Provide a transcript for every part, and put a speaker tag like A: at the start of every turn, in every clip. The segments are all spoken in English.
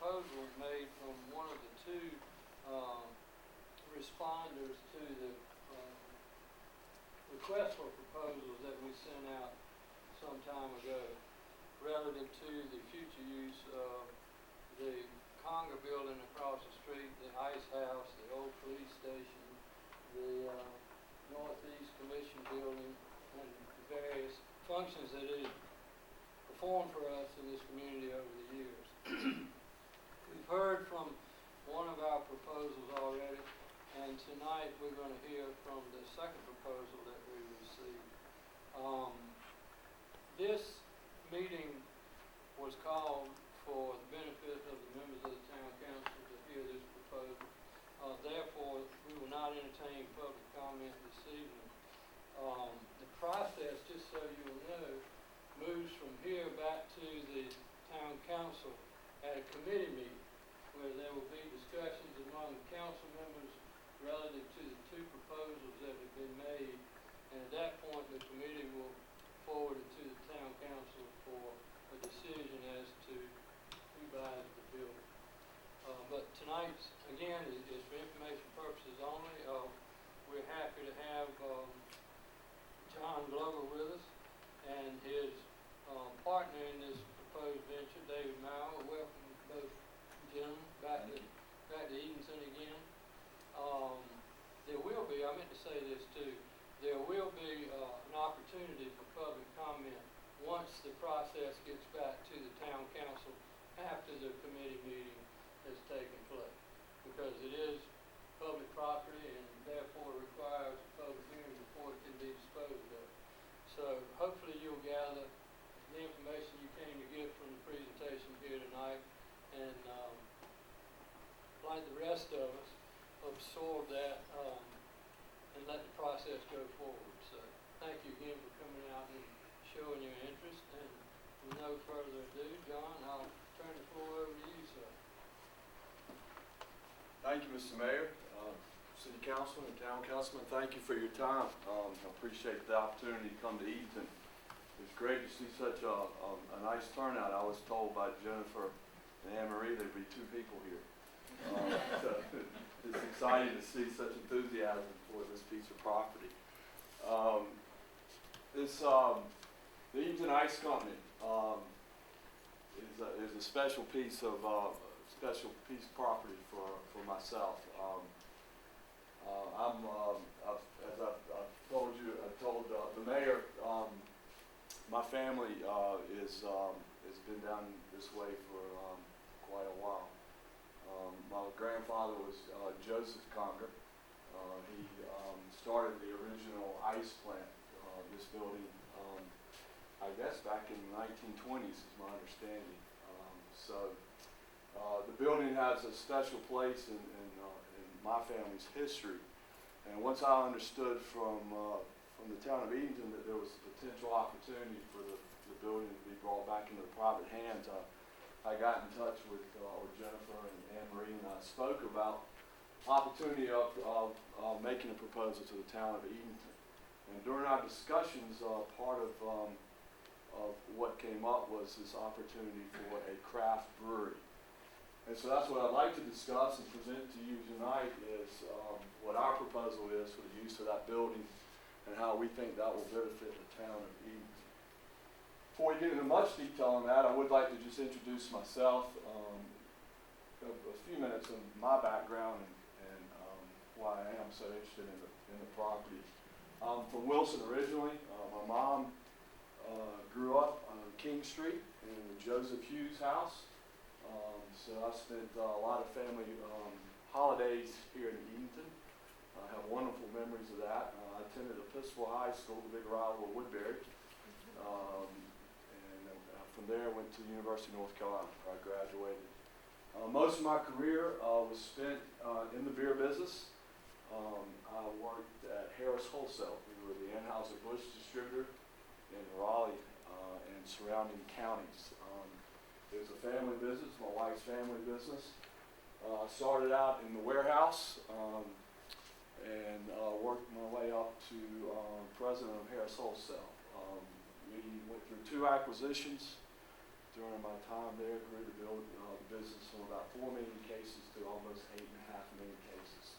A: proposal made from one of the two responders to the request for proposals that we sent out some time ago relative to the future use of the Conger building across the street, the ice house, the old police station, the Northeast Commission building, and the various functions that it performed for us in this community over the years. We've heard from one of our proposals already, and tonight we're going to hear from the second proposal that we received. This meeting was called for the benefit of the members of the town council to hear this proposal. Therefore, we will not entertain public comment this evening. The process, just so you will know, moves from here back to the town council at a committee meeting where there will be discussions among the council members relative to the two proposals that have been made, and at that point the committee will forward it to the town council for a decision as to who buys the building. But tonight's, again, is for information purposes only. We're happy to have John Glover with us and his partner in this proposed venture, David Maurer. Welcome both gentlemen back to Edenton again. There will be, I meant to say this too, there will be an opportunity for public comment once the process gets back to the town council after the committee meeting has taken place, because it is public property and therefore requires a public hearing before it can be disposed of. So hopefully you'll gather the information you came to get from the presentation here tonight, and like the rest of us, absorb that and let the process go forward. So thank you again for coming out and showing your interest, and with no further ado, John, I'll turn the floor over to you, sir.
B: Thank you, Mr. Mayor, City Councilman, and Town Councilman. Thank you for your time. I appreciate the opportunity to come to Edenton. It's great to see such a nice turnout. I was told by Jennifer and Anne Marie there'd be 2 people here. So it's exciting to see such enthusiasm for this piece of property. The Edenton Ice Company is a special piece of property for myself. As I've told you, I told the mayor, my family has been down this way for quite a while. My grandfather was Joseph Conger. He started the original ice plant, this building, I guess back in the 1920s is my understanding. The building has a special place in my family's history. And once I understood from the town of Edenton that there was a potential opportunity for the building to be brought back into private hands, I got in touch with Jennifer and Anne Marie, and I spoke about opportunity of making a proposal to the town of Edenton. And during our discussions, part of what came up was this opportunity for a craft brewery. And so that's what I'd like to discuss and present to you tonight is what our proposal is for the use of that building and how we think that will benefit the town of Edenton. Before we get into much detail on that, I would like to just introduce myself, a few minutes of my background and why I am so interested in the property. I'm from Wilson originally. My mom grew up on King Street in the Joseph Hughes house. So I spent a lot of family holidays here in Edenton. I have wonderful memories of that. I attended Episcopal High School, the big rival of Woodbury. From there, I went to the University of North Carolina, where I graduated. Most of my career was spent in the beer business. I worked at Harris Wholesale. We were the Anheuser-Busch distributor in Raleigh and surrounding counties. It was a family business, my wife's family business. I started out in the warehouse and worked my way up to president of Harris Wholesale. We went through 2 acquisitions. during my time there, grew the business from about 4 million cases to almost 8.5 million cases.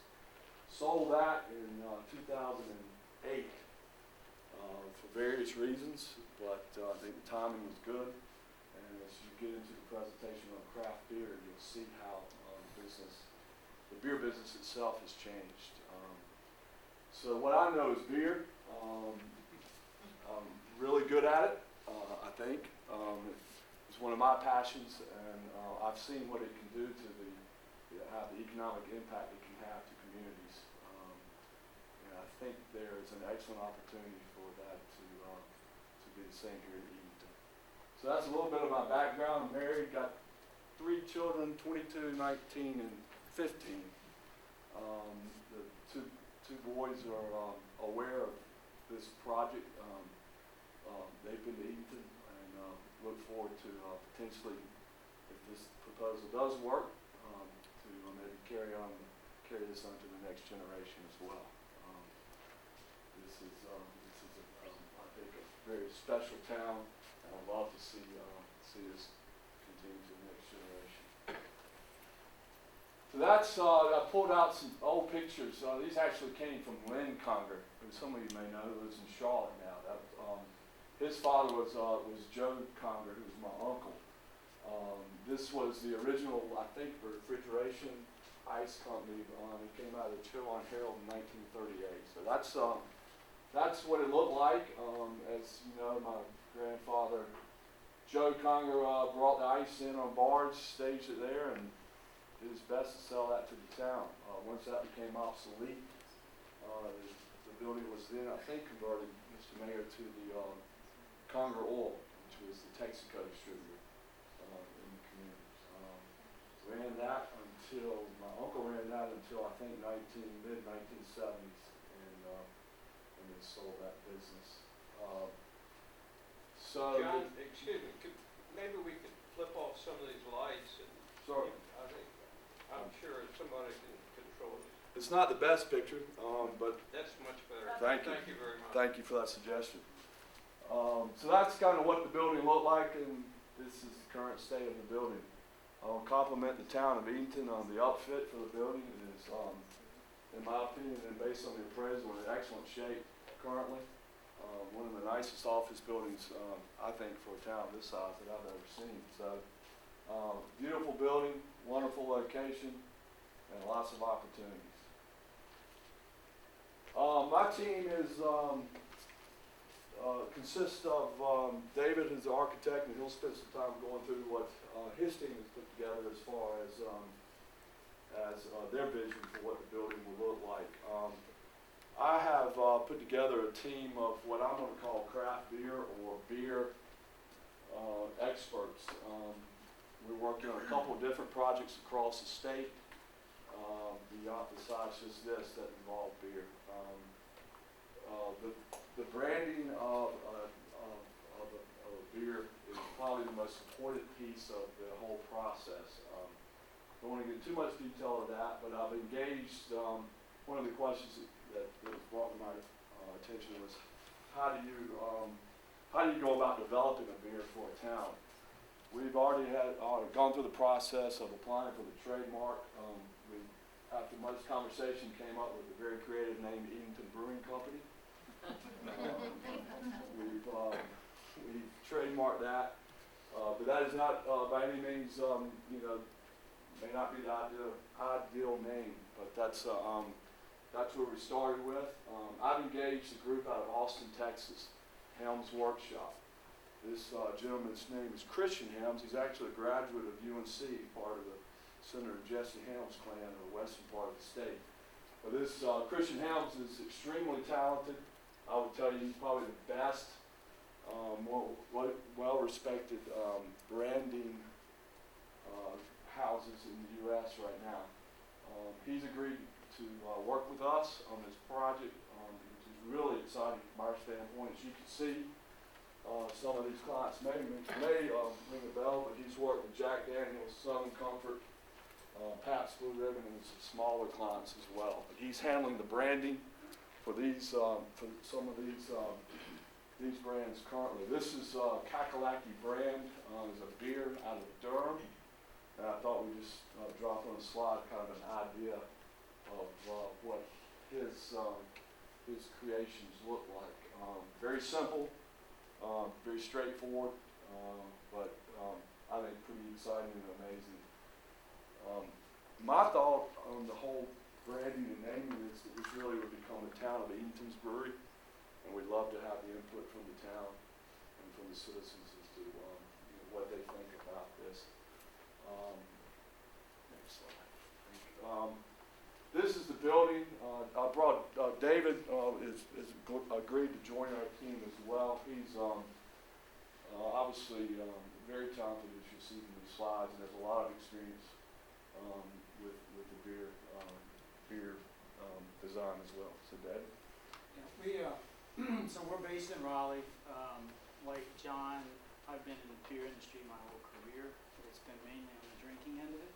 B: Sold that in 2008 for various reasons, but I think the timing was good. And as you get into the presentation on craft beer, you'll see how the beer business itself has changed. So what I know is beer. I'm really good at it, I think. It's one of my passions, and I've seen what it can do to have the economic impact it can have to communities. And I think there is an excellent opportunity for that to be the same here in Edenton. So that's a little bit of my background. I'm married, got 3 children, 22, 19, and 15. The two boys are aware of this project. They've been to Edenton and look forward to potentially, if this proposal does work, to maybe carry this on to the next generation as well. This is I think a very special town, and I'd love to see this continue to the next generation. So that's, I pulled out some old pictures. These actually came from Conger, who some of you may know, who lives in Charlotte now. His father was Joe Conger, who was my uncle. This was the original, I think, refrigeration ice company. It came out of the Chilon Herald in 1938. So that's what it looked like. As you know, my grandfather, Joe Conger, brought the ice in on barge, staged it there, and did his best to sell that to the town. Once that became obsolete, the building was then, I think, converted, Mr. Mayor, to the Conger Oil, which was the Texaco distributor in the community. Ran that until, my uncle ran that until I think mid-1970s, and then sold that business. So
A: John, excuse me, maybe we could flip off some of these lights and
B: sorry.
A: I'm sure somebody can control it.
B: It's not the best picture, but
A: That's much better.
B: Thank you.
A: Thank you very much.
B: thank you for that suggestion. So that's kind of what the building looked like, and this is the current state of the building. I'll compliment the town of Edenton on the upfit for the building. It is, in my opinion, and based on the appraisal, in excellent shape currently. One of the nicest office buildings, I think, for a town this size that I've ever seen. So, beautiful building, wonderful location, and lots of opportunities. My team is consists of David, who's the architect, and he'll spend some time going through what his team has put together as far as their vision for what the building will look like. I have put together a team of what I'm going to call craft beer or beer experts. We're working on a couple of different projects across the state, besides just this, that involve beer. The branding of a beer is probably the most important piece of the whole process. Don't want to get too much detail of that, but I've engaged, one of the questions that was brought to my attention was, how do you go about developing a beer for a town? We've already gone through the process of applying for the trademark. After much conversation, came up with a very creative name, Edenton Brewing Company. We've trademarked that, but that is not by any means, may not be the ideal name, but that's where we started with. I've engaged a group out of Austin, Texas, Helms Workshop. This gentleman's name is Christian Helms. He's actually a graduate of UNC, part of the Senator Jesse Helms clan in the western part of the state. But this Christian Helms is extremely talented. I would tell you he's probably the best, more well-respected branding houses in the U.S. right now. He's agreed to work with us on this project, which is really exciting from our standpoint. As you can see, some of these clients may ring a bell, but he's worked with Jack Daniels, Southern Comfort, Pabst Blue Ribbon, and some smaller clients as well. But he's handling the branding for these, for some of these these brands currently. This is Kakalaki brand, is a beer out of Durham. And I thought we'd just drop on a slide kind of an idea of what his creations look like. Very simple, very straightforward, but I think pretty exciting and amazing. My thought on the whole branding and naming is that this really would become the town of Edenton's Brewery, and we'd love to have the input from the town and from the citizens as to what they think about this. Next slide. This is the building. I brought David is agreed to join our team as well. He's obviously very talented, as you see from these slides, and has a lot of experience with the beer design as well. So, David.
C: Yeah, so we're based in Raleigh. Like John, I've been in the beer industry my whole career, but it's been mainly on the drinking end of it.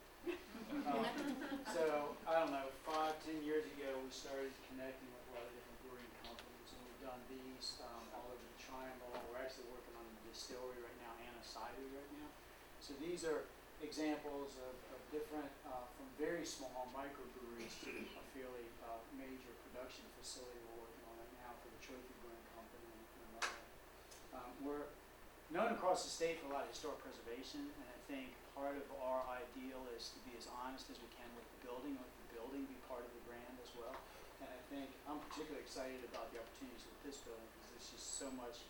C: So, I don't know, 5-10 years ago, we started connecting with a lot of different brewing companies, and we've done these all over the Triangle. We're actually working on a distillery right now and a cidery right now. So these are examples of different, from very small microbreweries to a fairly major production facility we're working on right now for the Trophy Brewing Company in Raleigh. We're known across the state for a lot of historic preservation, and I think part of our ideal is to be as honest as we can with the building, let the building be part of the brand as well. And I think I'm particularly excited about the opportunities with this building because there's just so much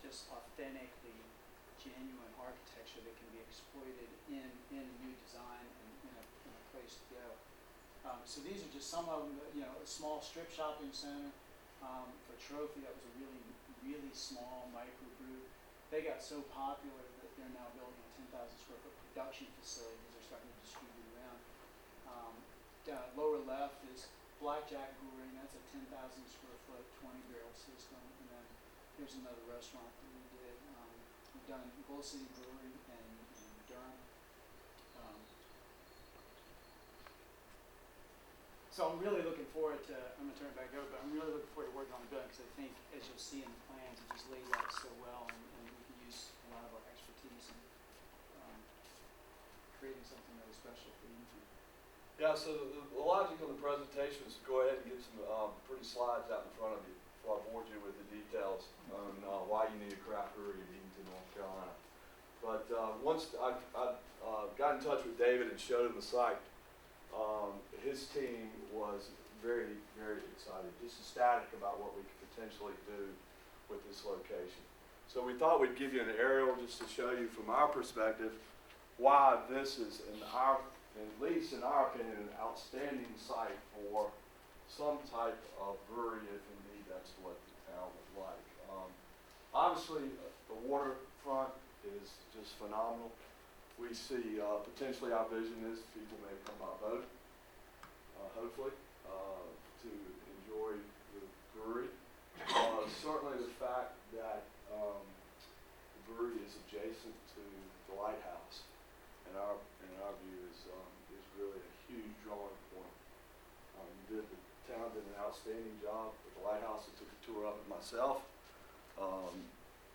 C: just authentically genuine architecture that can be exploited in a new design and in a place to go. So these are just some of them, a small strip shopping center for Trophy. That was a really, really small microbrew. They got so popular that they're now building a 10,000 square foot production facility because they're starting to distribute around. Down lower left is Blackjack Brewery, and that's a 10,000 square foot, 20 barrel system. And then here's another restaurant that we did. We've done Bull City Brewery in Durham. So I'm really looking forward to, I'm going to turn it back over, but I'm really looking forward to working on the building because I think, as you'll see in the plans, it just lays out so well, and we can use a lot of our expertise in creating something really special for Edenton.
B: Yeah, so the logic on the presentation is to go ahead and get some pretty slides out in front of you before I bored you with the details on why you need a craft brewery in Edenton, North Carolina. But once I got in touch with David and showed him the site, his team was very, very excited, just ecstatic about what we could potentially do with this location. So we thought we'd give you an aerial just to show you from our perspective why this is, at least in our opinion, an outstanding site for some type of brewery, if indeed that's what the town would like. Obviously, the waterfront is just phenomenal. We see potentially our vision is people may come by boat, hopefully, to enjoy the brewery. Certainly the fact that the brewery is adjacent to the lighthouse, in our view, is really a huge drawing point. The town did an outstanding job with the lighthouse. I took a tour of it myself.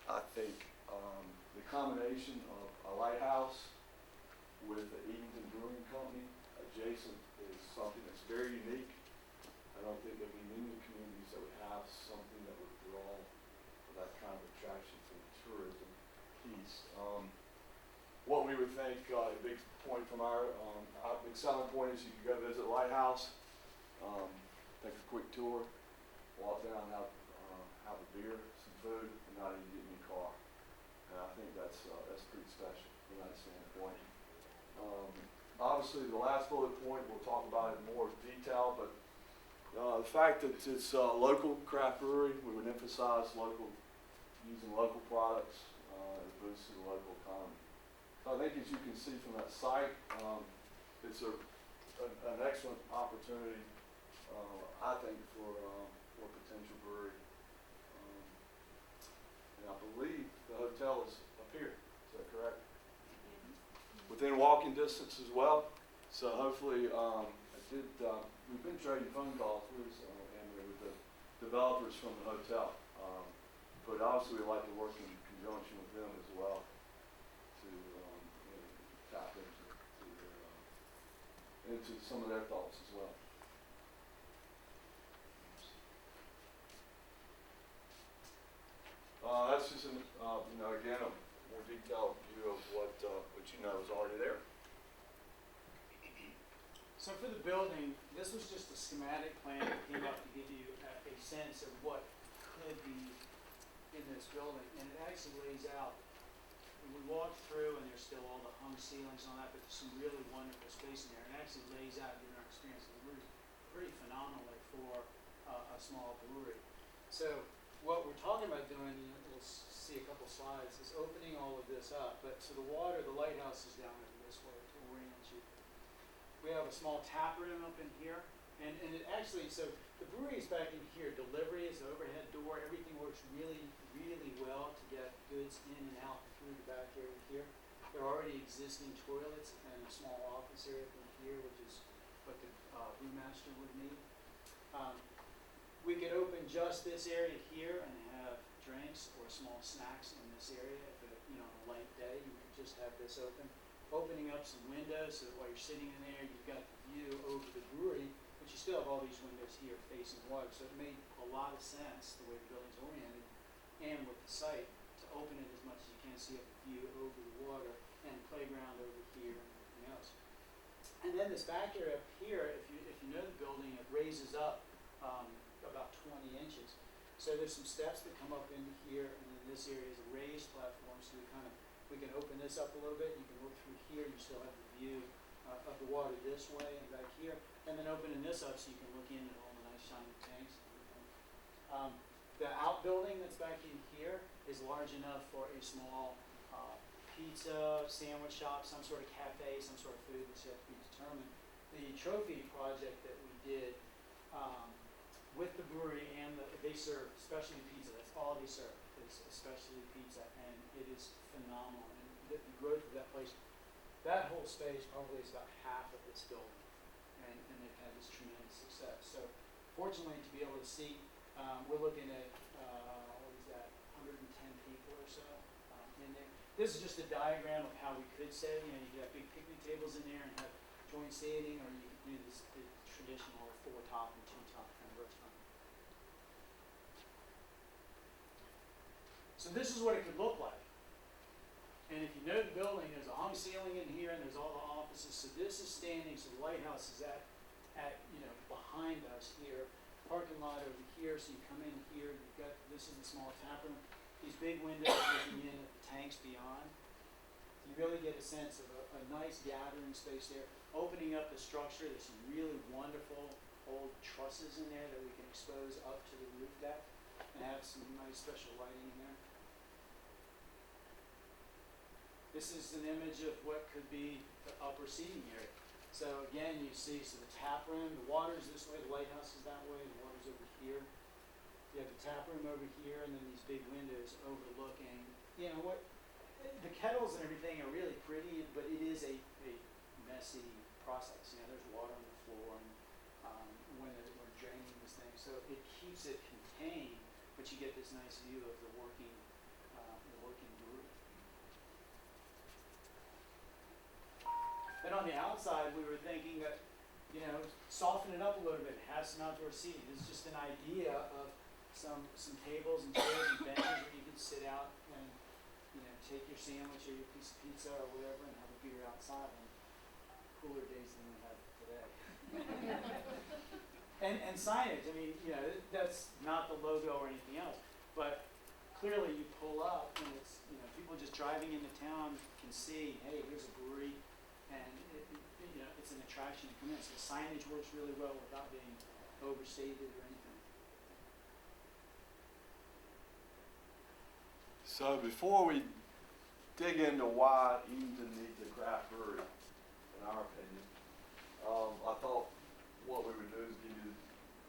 B: I think the combination of a lighthouse with the Edenton Brewing Company adjacent is something that's very unique. I don't think there'd be many communities that would have something that would draw that kind of attraction from the tourism piece. What we would think, a big point from our big selling point is you can go visit the lighthouse, take a quick tour, walk down, have a beer, some food, and not even get in your car. And I think that's pretty special from that standpoint. Obviously, the last bullet point, we'll talk about it in more detail, but the fact that it's a local craft brewery, we would emphasize using local products as boosts to the local economy. So I think as you can see from that site, it's an excellent opportunity, I think, for a potential brewery. And I believe the hotel is up here. Is that correct? Within walking distance as well. So hopefully, we've been trading phone calls recently with the developers from the hotel. but obviously we'd like to work in conjunction with them as well to, tap into some of their thoughts as well. That's just again, a more detailed view of what you know is already there.
C: So for the building, this was just a schematic plan that came up to give you a sense of what could be in this building, and it actually lays out. We walked through, and there's still all the hung ceilings and all that, but there's some really wonderful space in there. It actually lays out, in our experience, pretty phenomenally for a small brewery. So what we're talking about doing, we'll see a couple slides, is opening all of this up. But so the lighthouse is down over this way to orient you. We have a small tap room up in here, and it actually, so the brewery is back in here. Delivery is the overhead door. Everything works really, really well to get goods in and out through the back area here. There are already existing toilets and a small office area up in here, which is what the brewmaster would need. We could open just this area here and have drinks or small snacks in this area. If on a light day, you could just have this open. Opening up some windows so that while you're sitting in there, you've got the view over the brewery, but you still have all these windows here facing water. So it made a lot of sense, the way the building's oriented, and with the site, to open it as much as you can so you have a view over the water and playground over here and everything else. And then this back area up here, if you know the building, it raises up about 20 inches. So there's some steps that come up into here, and then this area is a raised platform, so we can open this up a little bit. You can look through here. You still have the view of the water this way and back here. And then opening this up so you can look in at all the nice shiny tanks and everything. The outbuilding that's back in here is large enough for a small pizza, sandwich shop, some sort of cafe, some sort of food that's yet to be determined. The trophy project that we did with the brewery, and they serve specialty pizza. That's all they serve is specialty pizza, and it is phenomenal. And the growth of that place, that whole space probably is about half of this building, and they've had this tremendous success. So fortunately, to be able to see, we're looking at, 110 people or so in there. This is just a diagram of how we could say, you could have big picnic tables in there and have joint seating, or you could do the traditional 4-top and 2-top kind of restaurant. So this is what it could look like. And if you know the building, there's a hung ceiling in here, and there's all the offices. So this is standing, so the lighthouse is at behind us here. Parking lot over here, so you come in here, this is the small tap room. These big windows looking in at the tanks beyond. You really get a sense of a nice gathering space there. Opening up the structure, there's some really wonderful old trusses in there that we can expose up to the roof deck and have some nice special lighting in there. This is an image of what could be the upper seating area. So again, you see, the tap room, the water's this way, the lighthouse is that way, the water's over here. You have the tap room over here, and then these big windows overlooking, the kettles and everything are really pretty, but it is a messy process. There's water on the floor, and when we're draining this thing, so it keeps it contained, but you get this nice view of the working brewery. And on the outside, we were thinking that, soften it up a little bit, have some outdoor seating. This is just an idea of some tables and chairs and benches where you can sit out and, take your sandwich or your piece of pizza or whatever and have a beer outside on cooler days than we have today. and signage, that's not the logo or anything else, but clearly you pull up and it's, people just driving into town can see, hey, here's a brewery, and it's an attraction to come in. So signage works really well without being overstated or anything.
B: So before we dig into why Edenton needs a craft brewery, in our opinion, I thought what we would do is give you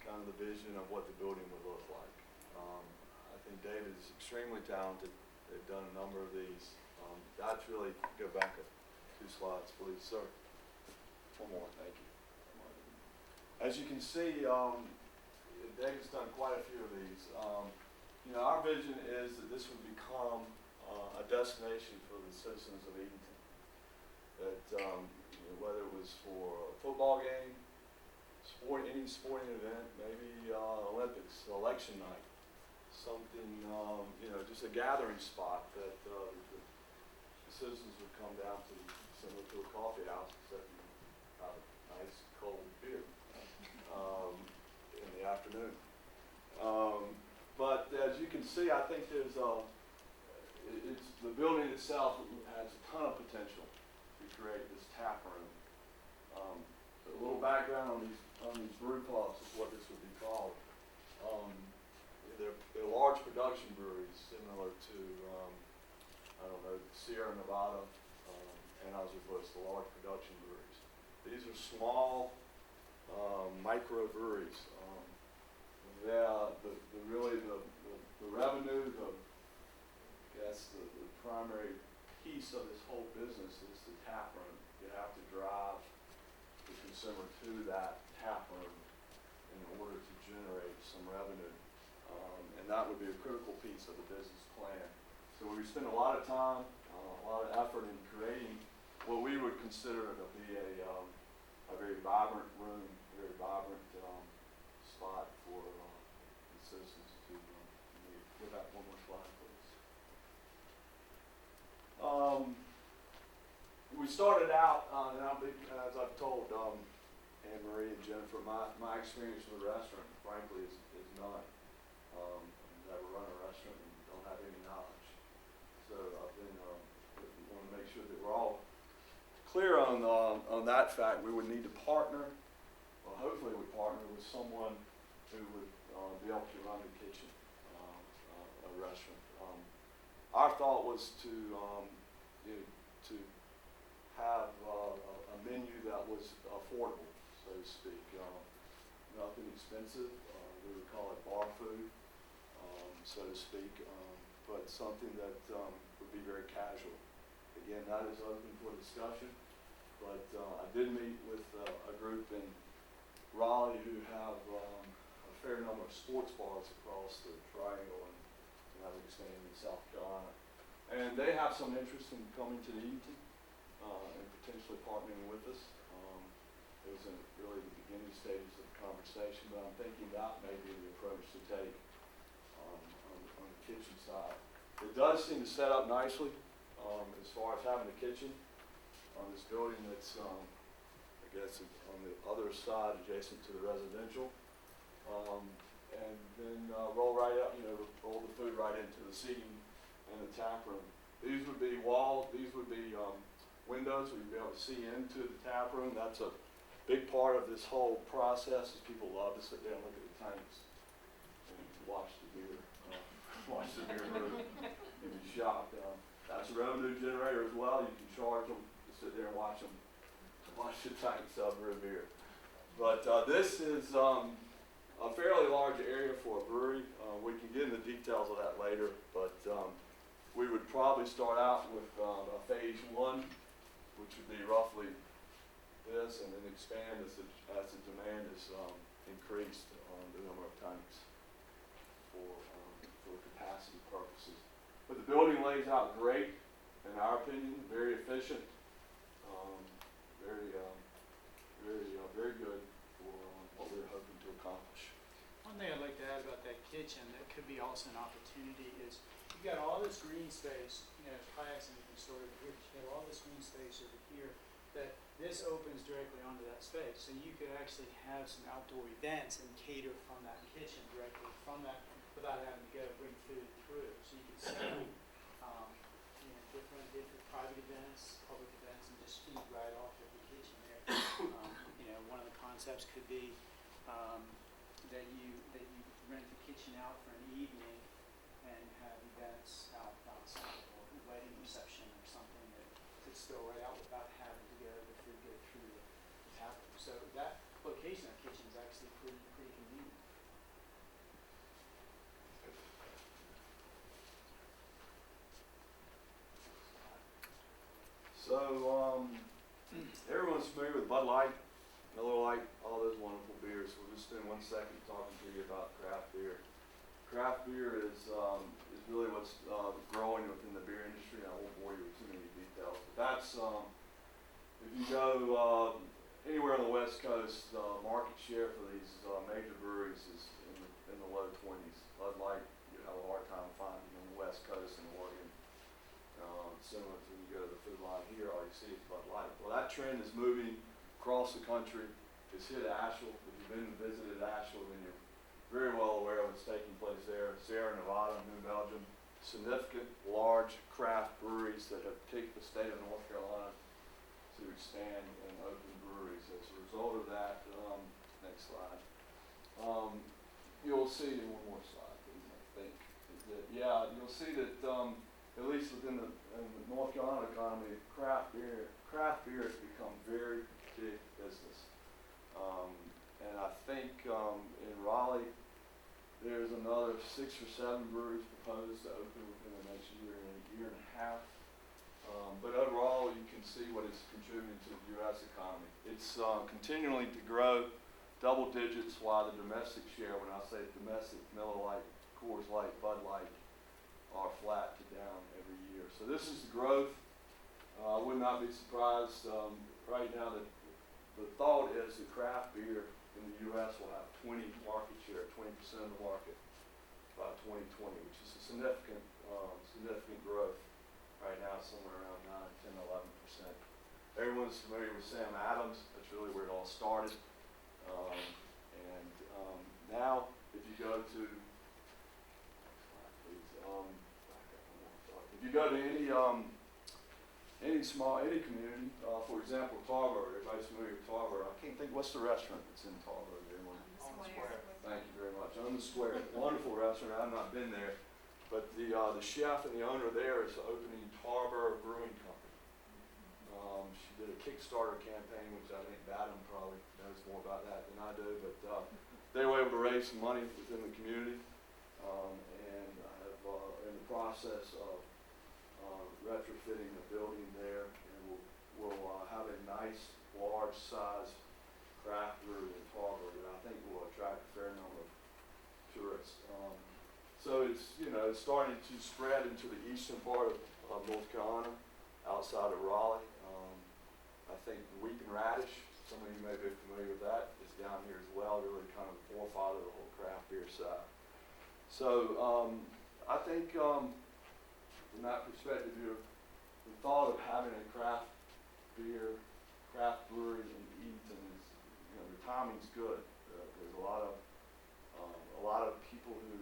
B: kind of the vision of what the building would look like. I think David is extremely talented. They've done a number of these. That's really, go back 2 slides, please, sir. One more, thank you. As you can see, David's done quite a few of these. You know, our vision is that this would become a destination for the citizens of Edenton. That you know, whether it was for a football game, any sporting event, maybe Olympics, election night, something, you know, just a gathering spot that the citizens would come down to, similar to a coffee house, except you have a nice cold beer in the afternoon. But as you can see, I think there's it's the building itself has a ton of potential to create this tap room. A little background on these brew pubs is what this would be called. They're large production breweries similar to I don't know, Sierra Nevada, Anheuser-Busch, the large production breweries. These are small micro breweries. The revenue, the primary piece of this whole business is the tap room. You have to drive the consumer to that tap room in order to generate some revenue. And that would be a critical piece of the business plan. So we spend a lot of time, a lot of effort in creating what we would consider to be a very vibrant room, a very vibrant spot for the citizens to meet. Give that one more slide, please. We started out, and as I've told Anne Marie and Jennifer, my experience with the restaurant, frankly, is none. I've never run a restaurant and don't have any knowledge. So I've been want to make sure that we're all clear on that fact. We would need to partner, well, hopefully we partner with someone who would be able to run the kitchen, a restaurant. Our thought was to to have a menu that was affordable, so to speak. Nothing expensive. We would call it bar food, so to speak, but something that would be very casual. Again, that is open for discussion, but I did meet with a group in Raleigh who have a fair number of sports bars across the triangle, and have expanded in South Carolina. And they have some interest in coming to Edenton and potentially partnering with us. It was in really the beginning stages of the conversation, but I'm thinking that may be the approach to take on the kitchen side. It does seem to set up nicely as far as having a kitchen on this building that's, I guess, on the other side adjacent to the residential. And then roll the food right into the seating and the tap room. These would be windows where you'd be able to see into the tap room. That's a big part of this whole process. Is people love to sit there and look at the tanks and watch the beer room and be shocked. That's a revenue generator as well. You can charge them to sit there and watch the tanks brew beer. But this is a fairly large area for a brewery. We can get into the details of that later, but we would probably start out with a phase one, which would be roughly this, and then expand as the demand is increased on the number of tanks for capacity purposes. But the building lays out great, in our opinion, very efficient, very good for what we're hoping to accomplish.
C: One thing I'd like to add about that kitchen that could be also an opportunity is you've got all this green space, kayaks and you can store it here, but you have all this green space over here that this opens directly onto that space. So you could actually have some outdoor events and cater from that kitchen directly from that without having to go bring food through. So you could set different private events, public events, and just feed right off of the kitchen there. One of the concepts could be that you rent the kitchen out for an evening and have events outside, or a wedding reception or something that could spill right out without having to the food go through the tap room. So that location of kitchen is actually pretty convenient.
B: So everyone's familiar with Bud Light, Miller Lite, all those wonderful beers. We'll just spend 1 second talking to you about craft beer. craft beer is really what's growing within the beer industry. I won't bore you with too many details, but that's if you go anywhere on the West Coast, market share for these major breweries is in the low 20s. Bud Light, you have a hard time finding on the West Coast in Oregon. Similar to when you go to the food line here, all you see is Bud Light. Well, that trend is moving across the country. It's hit Asheville. If you've been and visited Asheville, then you're very well aware of what's taking place there. Sierra Nevada, New Belgium, significant large craft breweries that have taken the state of North Carolina to expand and open breweries. As a result of that, next slide, you'll see, one more slide, please, I think, that, yeah, you'll see that at least within the North Carolina economy, craft beer has become very big business. And I think in Raleigh, there's another 6 or 7 breweries proposed to open within the next year and a year and a half. But overall, you can see what it's contributing to the U.S. economy. It's continuing to grow double digits, while the domestic share, when I say domestic, Miller Lite, Coors Light, Bud Light, are flat to down every year. So this is the growth. I would not be surprised right now that the thought is that craft beer in the U.S. will have 20 market share, 20% of the market by 2020, which is a significant growth. Right now, somewhere around 9, 10, 11%. Everyone's familiar with Sam Adams. That's really where it all started. Now, if you go to, please, if you go to any community, for example, Tarboro, everybody's familiar with Tarboro. I can't think, what's the restaurant that's in Tarboro? Everyone?
D: On the square.
B: Thank you very much. On the Square, wonderful restaurant. I've not been there, but the chef and the owner there is opening Tarboro Brewing Company. She did a Kickstarter campaign, which I think Adam probably knows more about that than I do, but they were able to raise some money within the community, and have in the process of retrofitting the building there, and we'll have a nice, large-size craft brewery in Tarboro that I think will attract a fair number of tourists. So it's, it's starting to spread into the eastern part of North Carolina, outside of Raleigh. I think the Weeping Radish, some of you may be familiar with that, is down here as well, really kind of the forefather of the whole craft beer side. So I think from that perspective, the thought of having a craft brewery in Edenton is, the timing's good. There's a lot of people who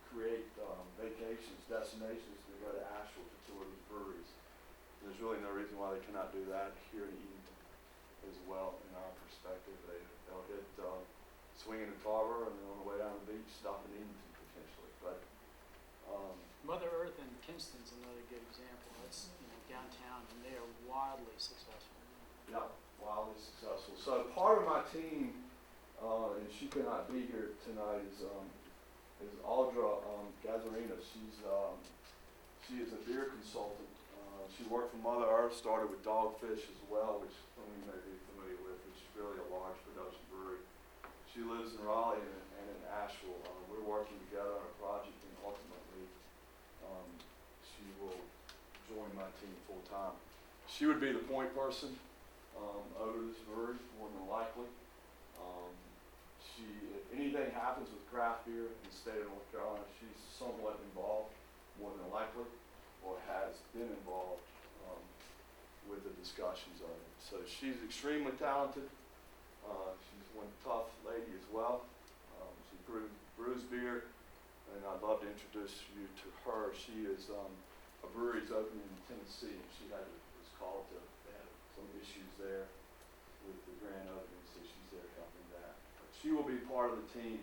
B: create vacations, destinations to go to Asheville to tour these breweries. There's really no reason why they cannot do that here in Edenton as well, in our perspective. They'll hit swinging to Tarboro, and then on the way down the beach, stop in Edenton potentially. But
C: Mother Earth in Kinston's another good example. That's downtown, and they are wildly successful.
B: yeah, wildly successful. So part of my team, and she could not be here tonight, is Audra Gazzarina. She is a beer consultant. She worked for Mother Earth, started with Dogfish as well, which some of you may be familiar with, which is really a large production brewery. She lives in Raleigh and in Asheville. We're working together on a project, and ultimately she will join my team full time. She would be the point person over this brewery, more than likely. If anything happens with craft beer in the state of North Carolina, she's somewhat involved, more than likely, or has been involved with the discussions of it. So she's extremely talented. She's one tough lady as well. She brews beer, and I'd love to introduce you to her. She is a brewery's opening in Tennessee, and she was called to, they had some issues there with the grand opening, so she's there helping that. But she will be part of the team.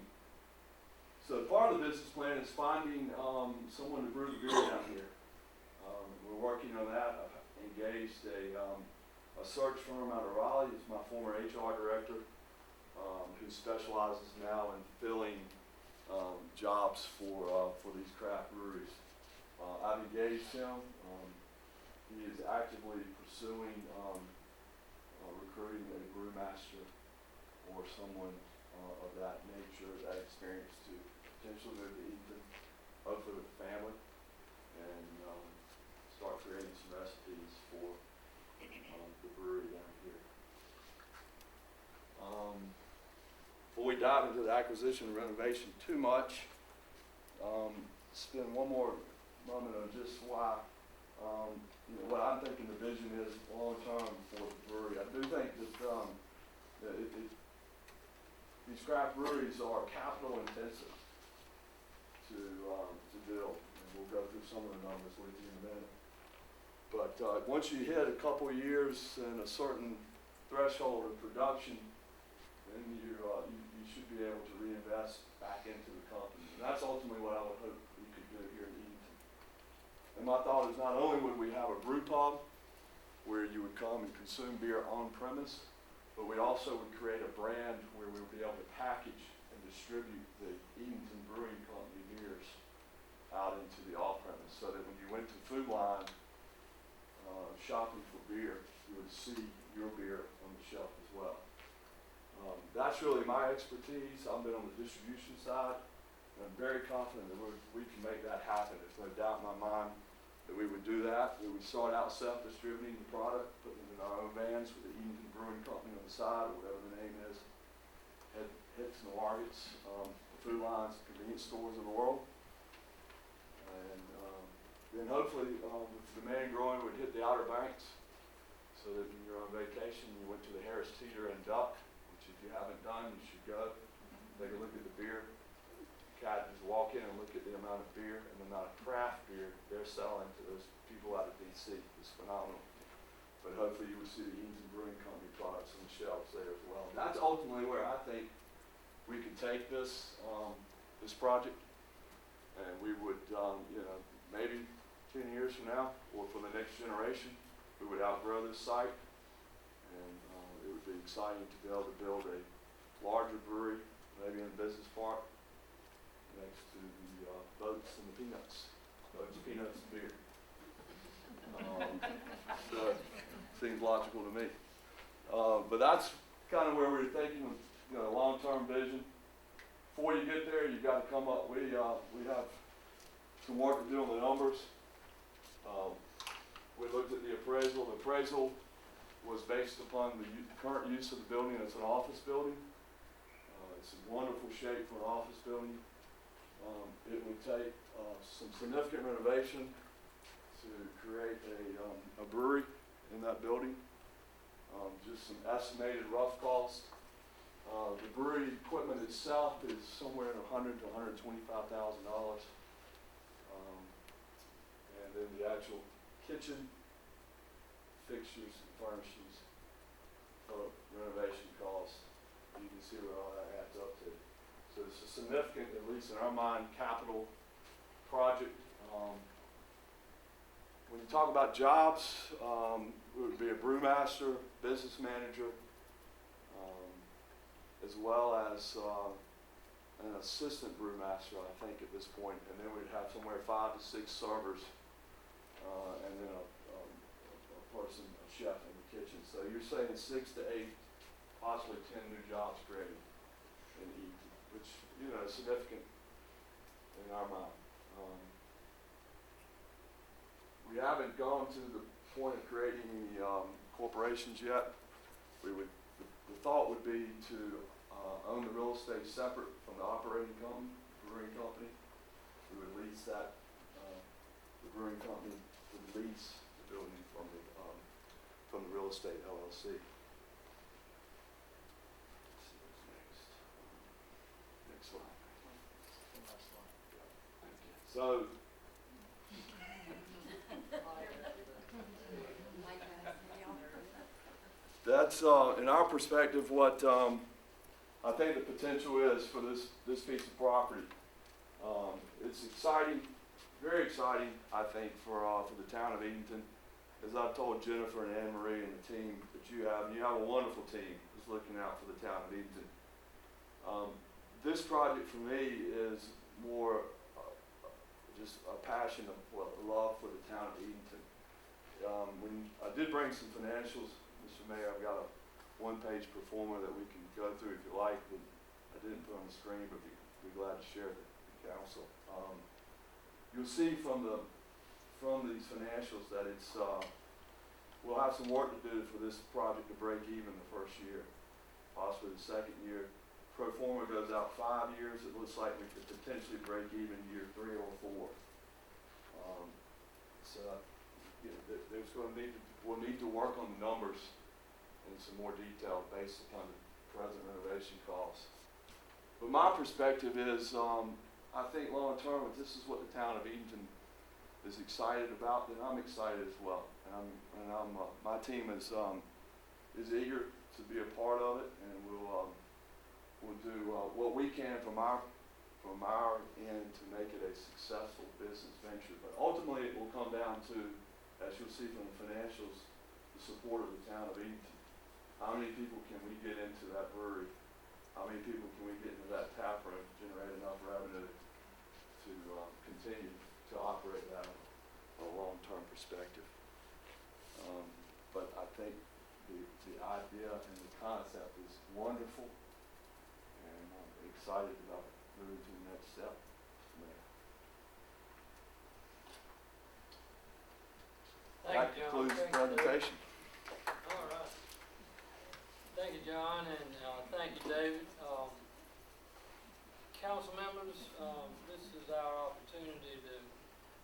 B: So part of the business plan is finding someone to brew the beer down here. We're working on that. I've engaged a search firm out of Raleigh. It's my former HR director who specializes now in filling jobs for these craft breweries. I've engaged him. He is actively pursuing recruiting a brewmaster or someone of that nature, that experience to potential to move to Edenton, hopefully with the family, and start creating some recipes for the brewery down here. Before we dive into the acquisition and renovation too much, spend one more moment on just why, what I'm thinking the vision is long term for the brewery. I do think that these craft breweries are capital intensive to build, and we'll go through some of the numbers with you in a minute. But once you hit a couple of years and a certain threshold of production, then you should be able to reinvest back into the company. And that's ultimately what I would hope we could do here in Edenton. And my thought is not only would we have a brew pub where you would come and consume beer on premise, but we also would create a brand where we would be able to package and distribute the Edenton Brewing Company beers out into the off-premise, so that when you went to Food Line shopping for beer, you would see your beer on the shelf as well. That's really my expertise. I've been on the distribution side, and I'm very confident that we can make that happen. There's no doubt in my mind that we would do that. We would start out self-distributing the product, putting it in our own vans with the Edenton Brewing Company on the side, or whatever the name is. Hits and Targets, the Food Lines, convenience stores in the world. And then hopefully, with demand growing, we'd hit the Outer Banks, so that when you're on vacation, you went to the Harris Teeter and Duck, which if you haven't done, you should go. Take a look at the beer. Just walk in and look at the amount of beer and the amount of craft beer they're selling to those people out of DC. It's phenomenal. But hopefully you will see the Edenton Brewing Company products on the shelves there as well. And that's ultimately where I think we could take this this project, and we would, maybe 10 years from now, or for the next generation, we would outgrow this site, and it would be exciting to be able to build a larger brewery, maybe in a business park, next to the boats and the peanuts. Boats, peanuts, and beer. So, seems logical to me. But that's kind of where we're thinking, long-term vision. Before you get there, you've got to come up. We have some work to do on the numbers. We looked at the appraisal. The appraisal was based upon the current use of the building as an office building. It's in wonderful shape for an office building. It would take some significant renovation to create a brewery in that building. Just some estimated rough cost. The brewery equipment itself is somewhere in $100,000 to $125,000. And then the actual kitchen, fixtures, and furnishings, renovation costs. You can see what all that adds up to. So it's a significant, at least in our mind, capital project. When you talk about jobs, it would be a brewmaster, business manager, as well as an assistant brewmaster, I think, at this point. And then we'd have somewhere 5 to 6 servers, and then a person, a chef in the kitchen. So you're saying 6 to 8, possibly 10 new jobs created in Edenton, which, is significant in our mind. We haven't gone to the point of creating the corporations yet. The thought would be to own the real estate separate from the operating company, brewing company. We would lease that, the brewing company would lease the building from the real estate LLC. Next slide. So, that's, in our perspective, what I think the potential is for this piece of property. It's exciting, very exciting, I think, for the town of Edenton. As I've told Jennifer and Anne Marie and the team that you have a wonderful team who's looking out for the town of Edenton. This project for me is more just a passion of love for the town of Edenton. When I did bring some financials, Mr. Mayor, I've got a one-page pro forma that we can go through if you like, but I didn't put on the screen, but be glad to share the council. You'll see from these financials that it's, we'll have some work to do for this project to break even the first year, possibly the second year. Pro forma goes out 5 years. It looks like we could potentially break even year 3 or 4. So, you know, we'll need to work on the numbers in some more detail based upon the present renovation costs. But my perspective is, I think long term, if this is what the town of Edenton is excited about, then I'm excited as well. And my team is eager to be a part of it, and we'll do what we can from our end to make it a successful business venture. But ultimately, it will come down to, as you'll see from the financials, the support of the town of Edenton. How many people can we get into that brewery? How many people can we get into that tap room to generate enough revenue to continue to operate that on a long-term perspective? But I think the idea and the concept is wonderful, and I'm excited about moving to the next step from there. That concludes the presentation.
A: All right. Thank you, John, and thank you, David. Council members, this is our opportunity to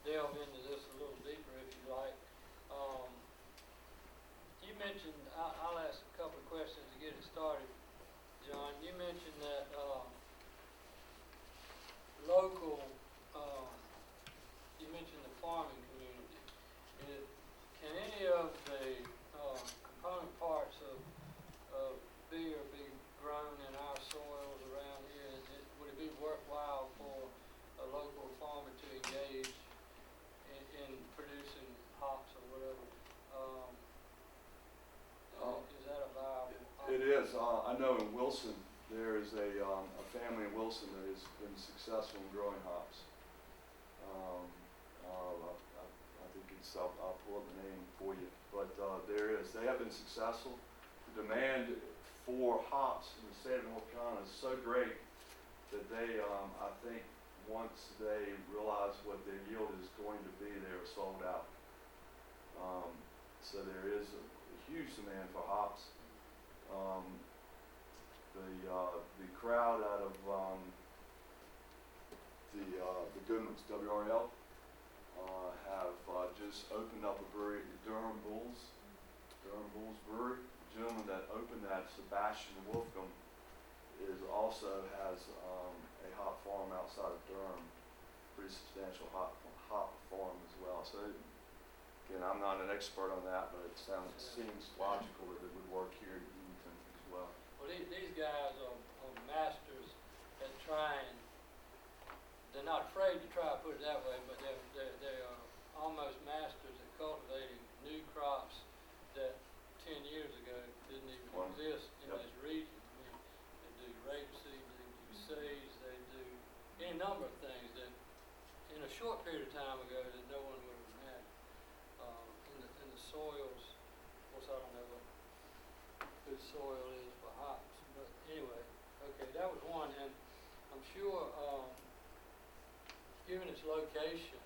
A: delve into this a little deeper, if you like. You mentioned, I'll ask a couple of questions to get it started, John. You mentioned that local, you mentioned the farming community. Can any of the component parts of beer be grown in our soils around here? Would it be worthwhile for a local farmer to engage in producing hops or whatever? Is that a viable option?
B: It is. I know in Wilson, there is a family in Wilson that has been successful in growing hops. I think it's, I'll pull up the name for you, but there is. They have been successful. The demand for hops in the state of North Carolina is so great that they, I think, once they realize what their yield is going to be, they are sold out. So there is a huge demand for hops. The crowd out of the Goodman's WRL have just opened up a brewery, the Durham Bulls Brewery. The gentleman that opened that, Sebastian Wolfcomb, also has a hop farm outside of Durham, pretty substantial hop farm as well. So again, I'm not an expert on that, but it seems logical that it would work here in Edenton as well.
A: Well, these guys are masters at trying. They're not afraid to try, put it that way, but they are almost masters at cultivating new crops that 10 years ago didn't even exist in this region. I mean, they do rapeseed, they do sage, they do any number of things that in a short period of time ago that no one would have imagined. In the soils, of course I don't know what good soil is for hops, but anyway, okay, that was one, and I'm sure, given its location,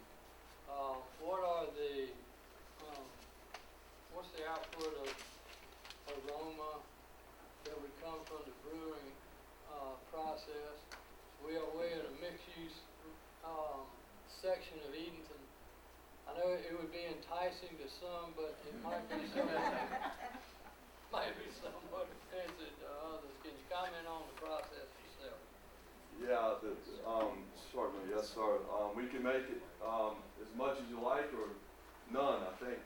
A: what are the, what's the output of aroma that would come from the brewing process? We're at a mixed-use section of Edenton. I know it would be enticing to some, but it might be somewhat offensive to others. Can you comment on the process yourself?
B: Yeah, certainly, yes, sir. We can make it as much as you like or none, I think.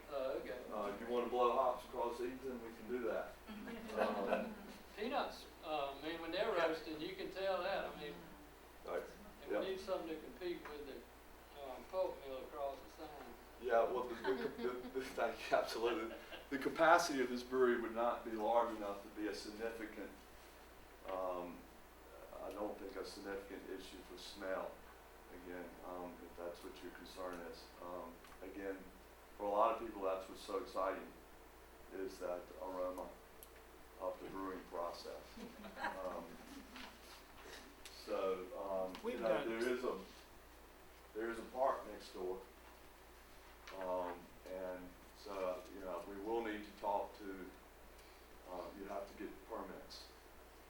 A: Okay.
B: If you want to blow hops across Edenton, we can do that.
A: Peanuts, I mean, when they're roasting, you can tell that. I mean,
B: Right.
A: and we need something to compete with the pulp mill across the sign.
B: Yeah, well, thank you, absolutely. The capacity of this brewery would not be large enough to be a significant, I don't think a significant issue for smell, again, if that's what your concern is. Again, for a lot of people, that's what's so exciting, is that aroma of the brewing process. So,
C: We've
B: you know,
C: done-
B: there is store. And so, you know, we will need to talk to, you have to get permits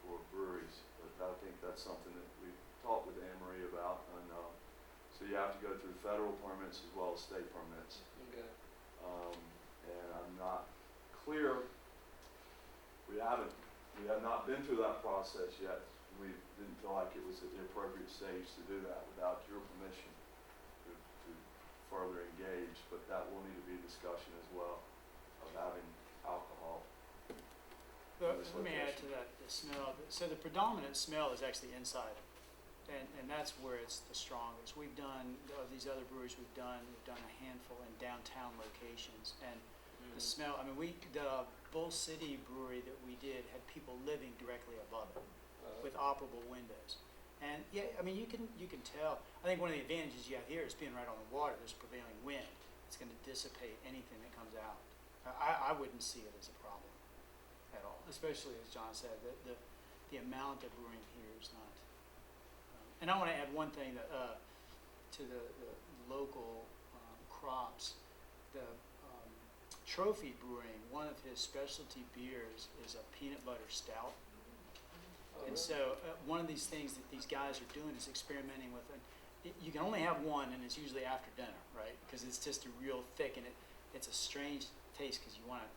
B: for breweries, but I think that's something that we've talked with Anne Marie about, and, so you have to go through federal permits as well as state permits.
A: Okay.
B: And I'm not clear, we have not been through that process yet. We didn't feel like it was at the appropriate stage to do that without your permission to further engage, but that will need to be a discussion as well of having alcohol.
C: Let me add to that, the smell. So the predominant smell is actually inside, and that's where it's the strongest. We've done, of these other breweries we've done a handful in downtown locations, and the smell, I mean, the Bull City brewery that we did had people living directly above it with operable windows. And yeah, I mean, you can tell. I think one of the advantages you have here is being right on the water. There's prevailing wind. It's going to dissipate anything that comes out. I wouldn't see it as a problem at all, especially as John said, the amount of brewing here is not. And I want to add one thing that, to the local crops. The Trophy Brewing, one of his specialty beers is a peanut butter stout. And so one of these things that these guys are doing is experimenting with it. You can only have one, and it's usually after dinner, right? Because it's just a real thick, and it's a strange taste because you want to,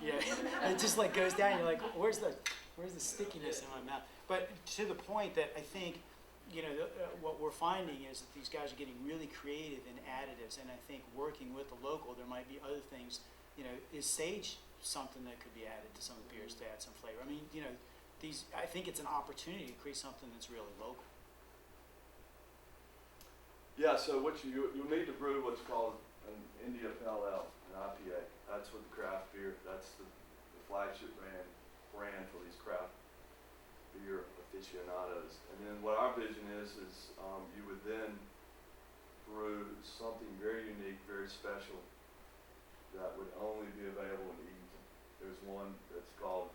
C: yeah, it just like goes down. You're like, where's the stickiness in my mouth? But to the point that I think, you know, what we're finding is that these guys are getting really creative in additives, and I think working with the local, there might be other things. You know, is sage something that could be added to some of the beers to add some flavor? I mean, you know. I think it's an opportunity to create something that's really local.
B: Yeah, so what you'll need to brew what's called an India Pale Ale, an IPA. That's what the craft beer, that's the flagship brand for these craft beer aficionados. And then what our vision is you would then brew something very unique, very special, that would only be available in Edenton. There's one that's called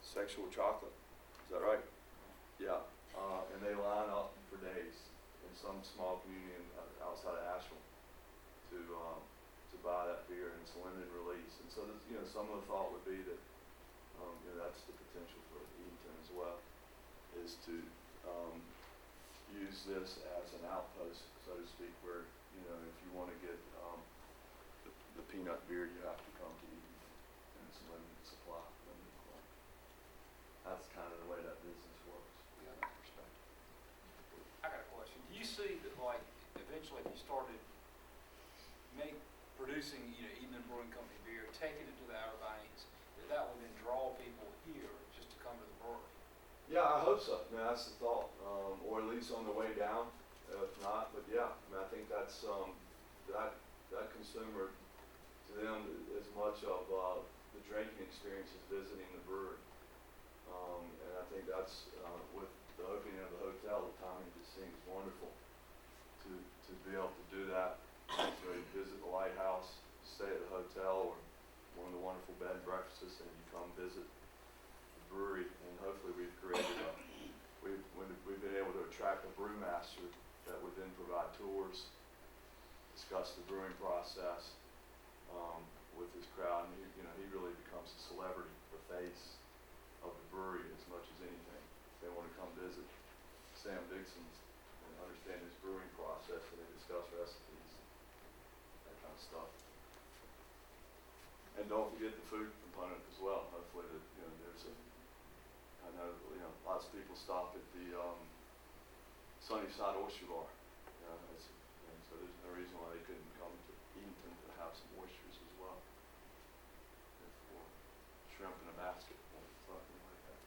B: Sexual Chocolate, is that right? Yeah, and they line up for days in some small community outside of Asheville to buy that beer, and it's a limited release. And so, you know, some of the thought would be that you know, that's the potential for Edenton as well, is to use this as an outpost, so to speak, where, you know, if you want to get the peanut beer, you have to come to Edenton, and it's limited supply. That's kind of the way that business works from that perspective.
D: I got a question. Do you see that, like, eventually if you started producing, you know, Edenton Brewing Company beer, taking it to the Outer Banks, that would then draw people here just to come to the brewery?
B: Yeah, I hope so. I mean, that's the thought, or at least on the way down, if not. But yeah, I mean, I think that's that consumer, to them, as much of the drinking experience as visiting the brewery. And I think that's, with the opening of the hotel, the timing just seems wonderful to be able to do that. So you visit the lighthouse, stay at the hotel, or one of the wonderful bed and breakfasts, and you come visit the brewery. And hopefully we've created we've been able to attract a brewmaster that would then provide tours, discuss the brewing process with his crowd. And he really becomes a celebrity, the face of the brewery as much as anything. If they want to come visit Sam Dixon's and understand his brewing process, and they discuss recipes, that kind of stuff. And don't forget the food component as well. Hopefully that, you know, I know, you know, lots of people stop at the Sunnyside Oyster Bar. You know, so there's no reason why they couldn't come to Edenton to have some oysters as well. Or shrimp in a basket. Something like that.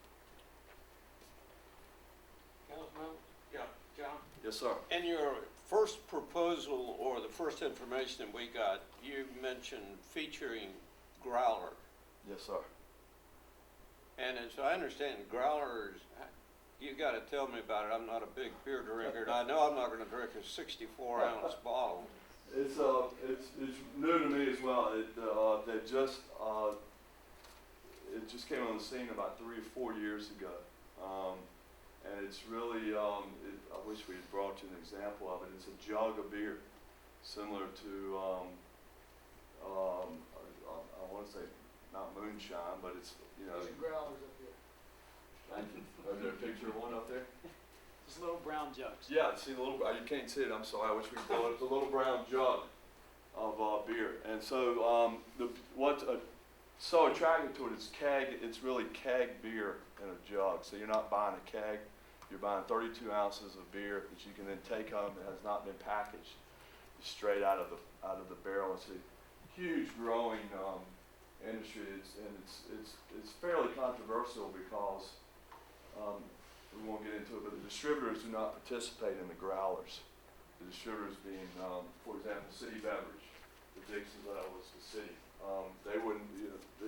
A: Councilman?
E: Yeah, John?
B: Yes, sir.
E: In your first proposal, or the first information that we got, you mentioned featuring growler.
B: Yes, sir.
E: And as I understand, growlers, you got to tell me about it. I'm not a big beer drinker, and I know I'm not going to drink a 64-ounce bottle.
B: It's new to me as well. It just came on the scene about 3 or 4 years ago. And it's really, I wish we had brought you an example of it. It's a jug of beer, similar to, I want to say not moonshine, but it's, you know.
A: There's some growlers up here.
B: Thank you. Is there a picture of one up there?
C: Just little brown jugs.
B: Yeah, see the little, you can't see it, I'm sorry, I wish we could pull it. It's a little brown jug of beer. And so what's so attractive to it is it's really keg beer in a jug. So you're not buying a keg, you're buying 32 ounces of beer that you can then take home that has not been packaged. It's straight out of the barrel. It's a huge growing industry. It's fairly controversial because we won't get into it, but the distributors do not participate in the growlers. The distributors being, for example, City Beverage, the Dixon's was the city. They wouldn't,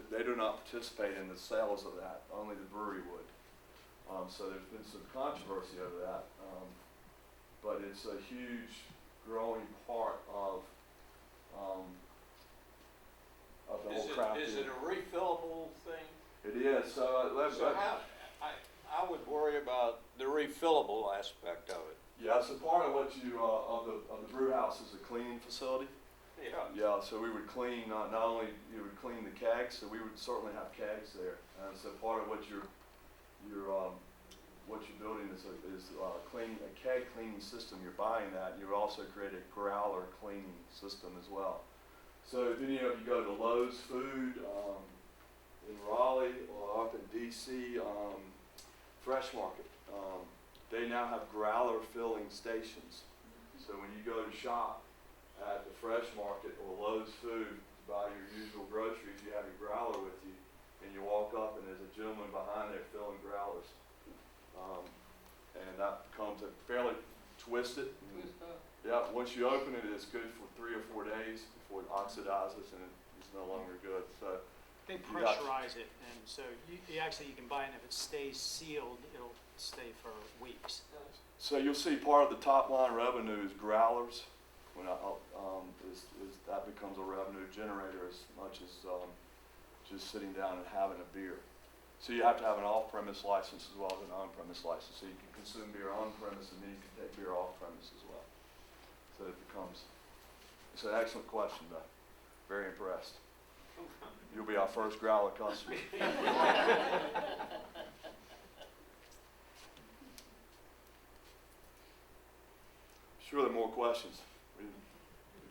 B: they do not participate in the sales of that. Only the brewery would. So there's been some controversy over that, but it's a huge growing part of the whole craft beer.
E: Is it a refillable thing?
B: It is. So
E: I would worry about the refillable aspect of it.
B: yeah, so part of what you of the brew house is a cleaning facility.
E: Yeah.
B: Yeah, so we would clean not only you would clean the kegs, so we would certainly have kegs there. And so part of what you're building is a keg cleaning system. You're buying that. You would also create a growler cleaning system as well. So if any of you go to Lowe's Food in Raleigh or up in DC, Fresh Market, they now have growler filling stations. So when you go to shop at the Fresh Market or Lowe's Food to buy your usual groceries, you have your growler with you, and you walk up and there's a gentleman behind there filling growlers. And that becomes a fairly twisted.
A: Good stuff.
B: Yeah, once you open it, it's good for 3 or 4 days before it oxidizes and it's no longer good. So
C: They
B: you got-
C: pressurize it, and so you can buy it, and if it stays sealed, it'll stay for weeks.
B: So you'll see part of the top line revenue is growlers. When that becomes a revenue generator as much as just sitting down and having a beer. So you have to have an off-premise license as well as an on-premise license. So you can consume beer on-premise and then you can take beer off-premise as well. So it's an excellent question, though. Very impressed. You'll be our first growler customer. Surely more questions.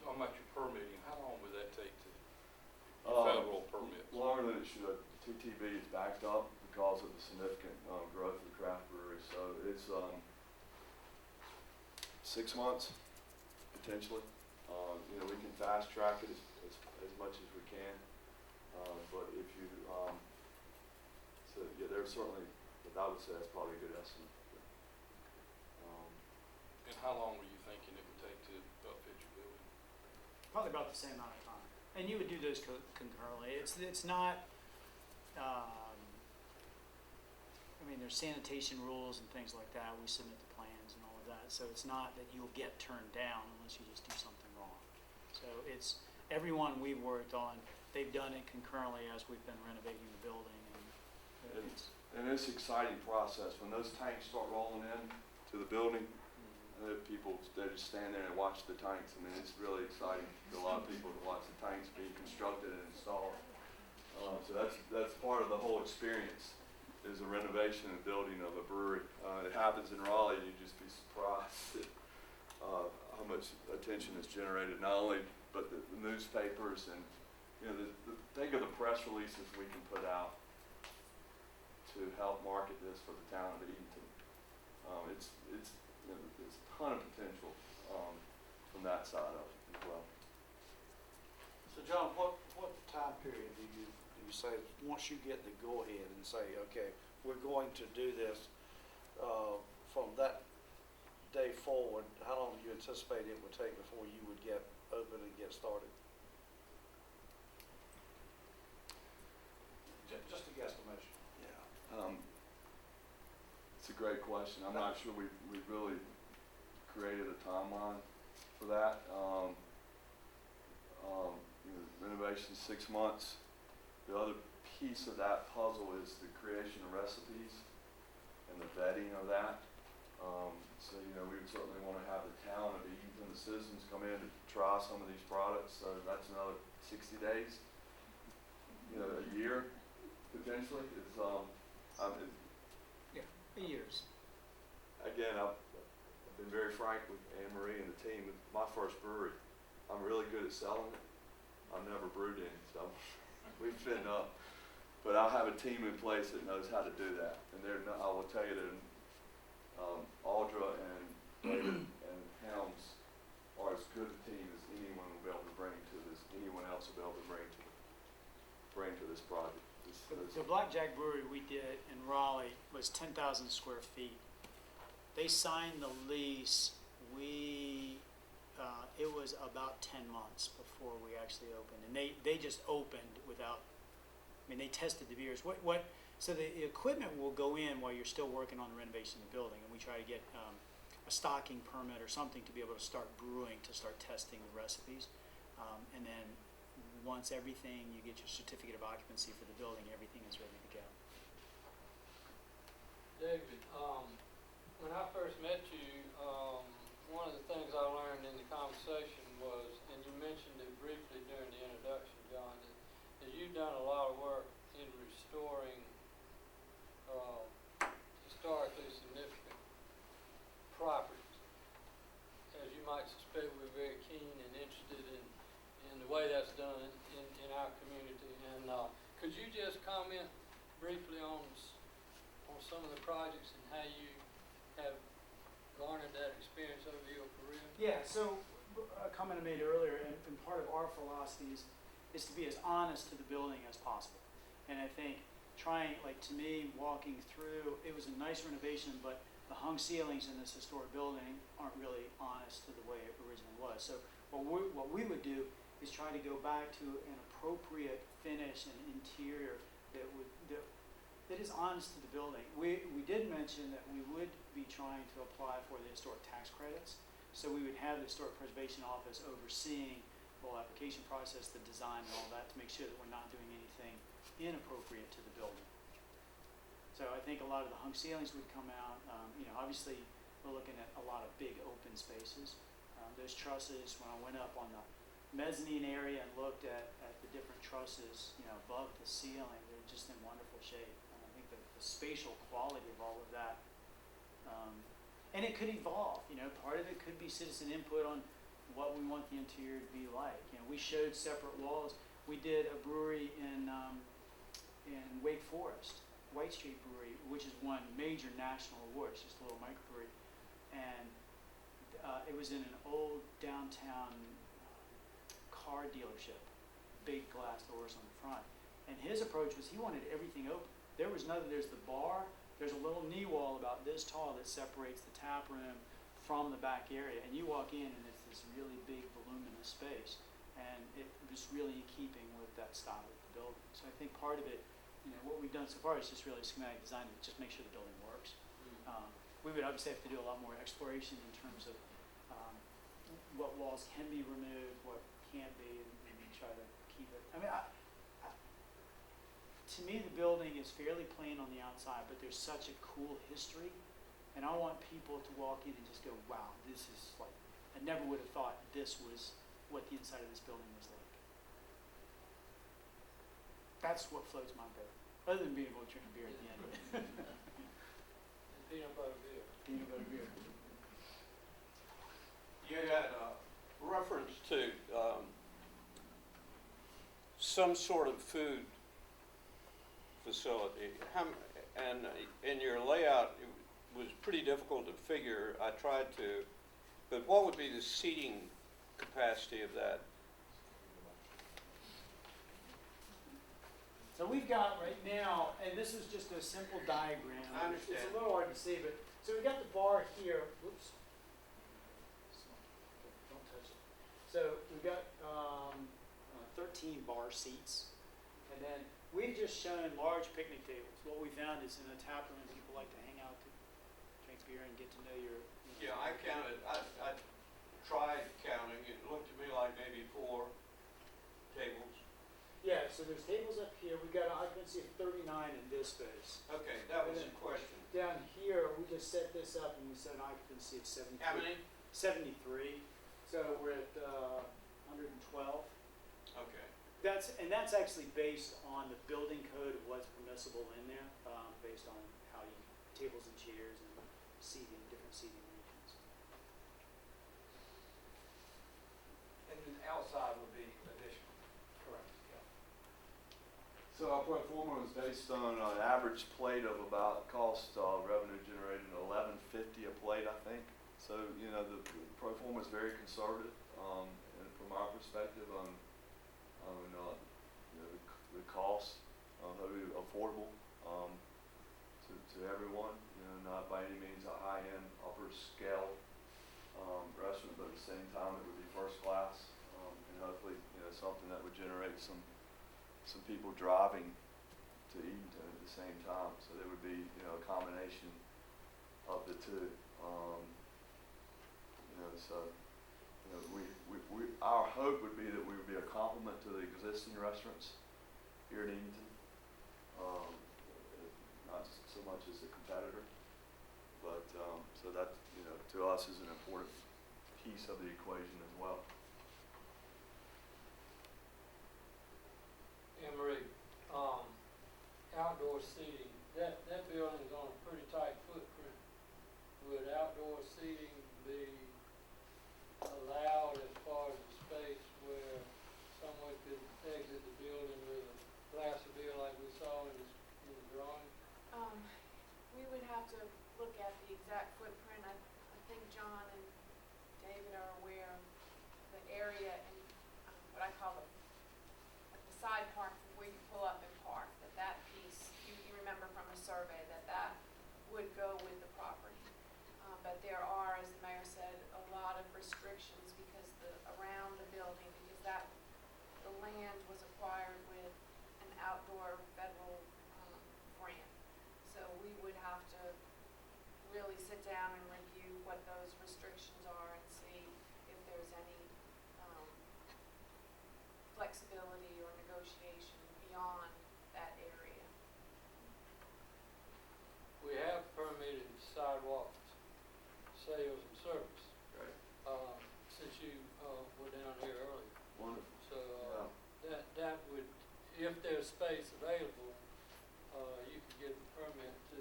F: Talking about your permitting, how long would that take to
B: Uh,
F: federal permits?
B: Longer than it should. TTB is backed up because of the significant growth of the craft brewery. So it's 6 months, potentially. We can fast track it as much as we can. But if you, there's certainly, but I would say that's probably a good estimate.
F: And how long were you thinking it would take to upfit your building?
C: Probably about the same amount of time. And you would do those concurrently. It's not, there's sanitation rules and things like that. We submit the plans and all of that. So it's not that you'll get turned down unless you just do something wrong. So it's, everyone we've worked on, they've done it concurrently as we've been renovating the building.
B: And it's an exciting process. When those tanks start rolling in to the building, people, they just stand there and watch the tanks. It's really exciting to a lot of people to watch the tanks being constructed and installed. So that's part of the whole experience, is the renovation and building of a brewery. It happens in Raleigh, and you'd just be surprised at how much attention is generated, not only but the newspapers and think of the press releases we can put out to help market this for the town of Edenton. It's a ton of potential from that side of it as well.
G: So John, what time period do you say, once you get the go-ahead and say, okay, we're going to do this, from that day forward, how long do you anticipate it would take before you would get open and get started? Just a guesstimation.
B: Yeah. It's a great question. I'm not sure we've really created a timeline for that. Renovation 6 months. The other piece of that puzzle is the creation of recipes. and the vetting of that. So, you know, we would certainly want to have the town of Edenton, the citizens come in to try some of these products, so that's another 60 days, you know, a year, potentially. It's,
C: Years.
B: again, I've been very frank with Anne Marie and the team. With my first brewery, I'm really good at selling it. I've never brewed any, so we've been but I have a team in place that knows how to do that. And I will tell you that Audra and David and Helms are as good a team as anyone will be able to bring to this. Anyone else will be able to bring to this project.
C: The Blackjack Brewery we did in Raleigh was 10,000 square feet. They signed the lease, it was about 10 months before we actually opened. And they just opened without, they tested the beers. So the equipment will go in while you're still working on the renovation of the building. And we try to get a stocking permit or something to be able to start brewing, to start testing the recipes. And then once everything, you get your certificate of occupancy for the building, everything is ready to go.
A: David, when I first met you, one of the things I learned in the conversation was, and you mentioned it briefly during the introduction, John, that you've done a lot of work in restoring historically significant properties. As you might suspect, we're very keen and interested in the way that's done in our community. And could you just comment briefly on some of the projects and how you have garnered that experience over your career?
C: Yeah, so a comment I made earlier, and part of our philosophy is to be as honest to the building as possible. And I think trying, like to me, walking through, it was a nice renovation, but the hung ceilings in this historic building aren't really honest to the way it originally was. So what we would do is try to go back to an appropriate finish and interior that is honest to the building. We did mention that we would be trying to apply for the historic tax credits. So we would have the Historic Preservation Office overseeing the whole application process, the design and all that, to make sure that we're not doing anything inappropriate to the building. So I think a lot of the hung ceilings would come out. Obviously we're looking at a lot of big open spaces. Those trusses, when I went up on the mezzanine area and looked at the different trusses, above the ceiling, they're just in wonderful shape. And I think the spatial quality of all of that, and it could evolve. Part of it could be citizen input on what we want the interior to be like. We showed separate walls. We did a brewery in Wake Forest, White Street Brewery, which has won major national awards, just a little microbrewery, and it was in an old downtown car dealership, big glass doors on the front. And his approach was he wanted everything open. There's the bar, there's a little knee wall about this tall that separates the tap room from the back area. And you walk in and it's this really big voluminous space. And it was really in keeping with that style of the building. So I think part of it, what we've done so far is just really schematic design to just make sure the building works. We would obviously have to do a lot more exploration in terms of what walls can be removed, what can't be, and maybe try to keep it. To me, the building is fairly plain on the outside, but there's such a cool history, and I want people to walk in and just go, wow, this is like, I never would have thought this was what the inside of this building was like. That's what floats my boat, other than being able to drink a beer at the end of it.
A: And peanut butter beer.
C: Peanut butter beer.
E: You had a reference to some sort of food facility. And in your layout, it was pretty difficult to figure. I tried to, but what would be the seating capacity of that?
C: So we've got right now, and this is just a simple diagram.
E: I understand.
C: It's a little hard to see, but so we've got the bar here. Whoops. Don't touch it. So we've got 13 bar seats, and then we've just shown large picnic tables. What we found is in a tap room, people like to hang out, to drink beer, and get to know your.
E: Yeah, I counted. I tried counting. It looked to me like maybe 4 tables.
C: Yeah, so there's tables up here. We've got an occupancy of 39 in this space.
E: Okay, that was the question.
C: Down here. just set this up and we set an occupancy of 73.
E: How many?
C: 73. So we're at 112.
E: Okay.
C: That's actually based on the building code of what's permissible in there, based on how you, tables and chairs and seating, different seating arrangements.
D: And then outside would be additional.
C: Correct.
B: So our pro forma was based on an average plate of about cost revenue generated $11.50 a plate, I think. So, you know, the pro forma is very conservative, and from our perspective on you know, the cost, very affordable, to everyone, you know, not by any means a high-end, upper scale, restaurant, but at the same time, it would be first class, and hopefully, you know, something that would generate some people driving to Edenton at the same time, so there would be, you know, a combination of the two. You know, so, you know, our hope would be that we would be a complement to the existing restaurants here in Edenton, not so much as a competitor, but, so that, you know, to us is an important piece of the equation as well.
A: Anne Marie, outdoor seating, that building's on a pretty tight footprint. Would outdoor seating be allowed as far as the space where someone could exit the building with a glass of beer like we saw in the drawing?
H: We would have to look at the exact footprint. I think John and David are aware of the area and what I call the side park where you pull up and park, that piece, you remember from a survey that would go with the property. But there are, as the mayor said, a lot of restrictions because around the building, because the land was acquired with an outdoor federal grant. So we would have to really sit down and review what those restrictions are and see if there's any flexibility or negotiation beyond that area.
A: We have permitted sidewalk sales and service,
B: Right.
A: since you were down here earlier.
B: Wonderful.
A: So that would, if there's space available, you could get a permit to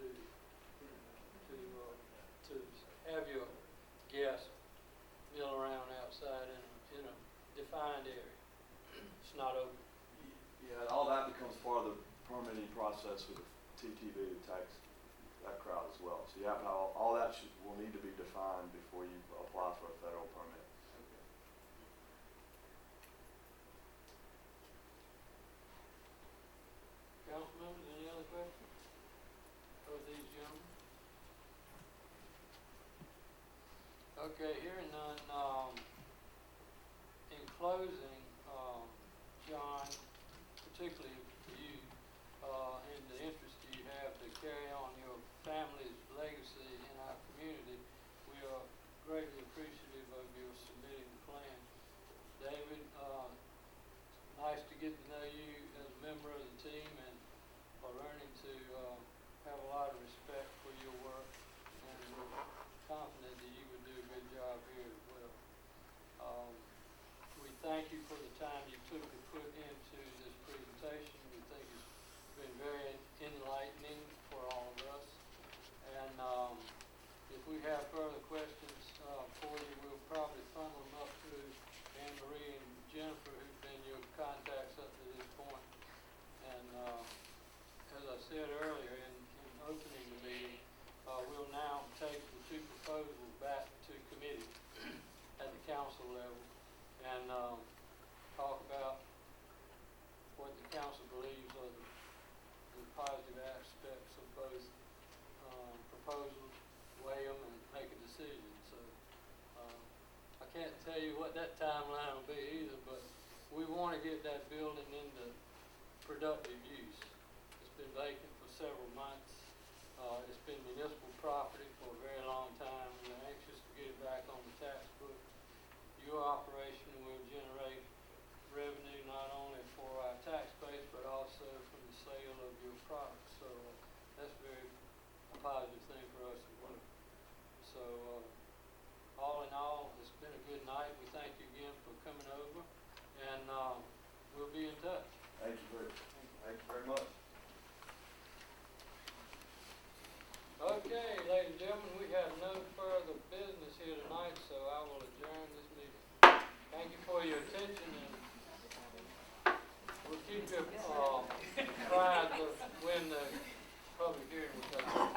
A: have your guests mill around outside in a defined area. It's not open.
B: Yeah, all that becomes part of the permitting process with the TTV, the tax, that crowd as well. So you have all that will need to be defined before you apply for a federal permit.
A: Council members, any other questions of these gentlemen? Okay, hearing none, in closing, John, particularly for you, and the interest you have to carry on your family's legacy in our community, we are greatly appreciative of your submitting the plan. David, nice to get to know you as a member of the team and are learning to have a lot of respect for your work, and we're confident that you would do a good job here as well. We thank you for the time you took to put into this presentation. We think it's been very enlightening for all of us. And if we have further questions for you, we'll probably funnel them up through Anne Marie and Jennifer, who've been your contacts up to this point. And as I said earlier in opening the meeting, we'll now take the two proposals back to committee at the council level and talk about what the council believes are the positive aspects of both proposals, weigh them, and make a decision. So I can't tell you what that timeline will be either, but we want to get that building into productive use. It's been vacant for several months. It's been municipal property for a very long time. We're anxious to get it back on the tax book. Your operation will generate revenue not only for our tax base, but also from the sale of your products. So that's very a positive thing for us as well. So, all in all, it's been a good night. We thank you again for coming over, and we'll be in touch.
B: Thank you very much.
A: Okay, ladies and gentlemen, we have no further business here tonight, so I will adjourn this meeting. Thank you for your attention, and we'll keep you apprised of when the public hearing will come.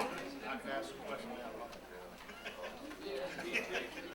I: I can ask a question now.
A: Yeah.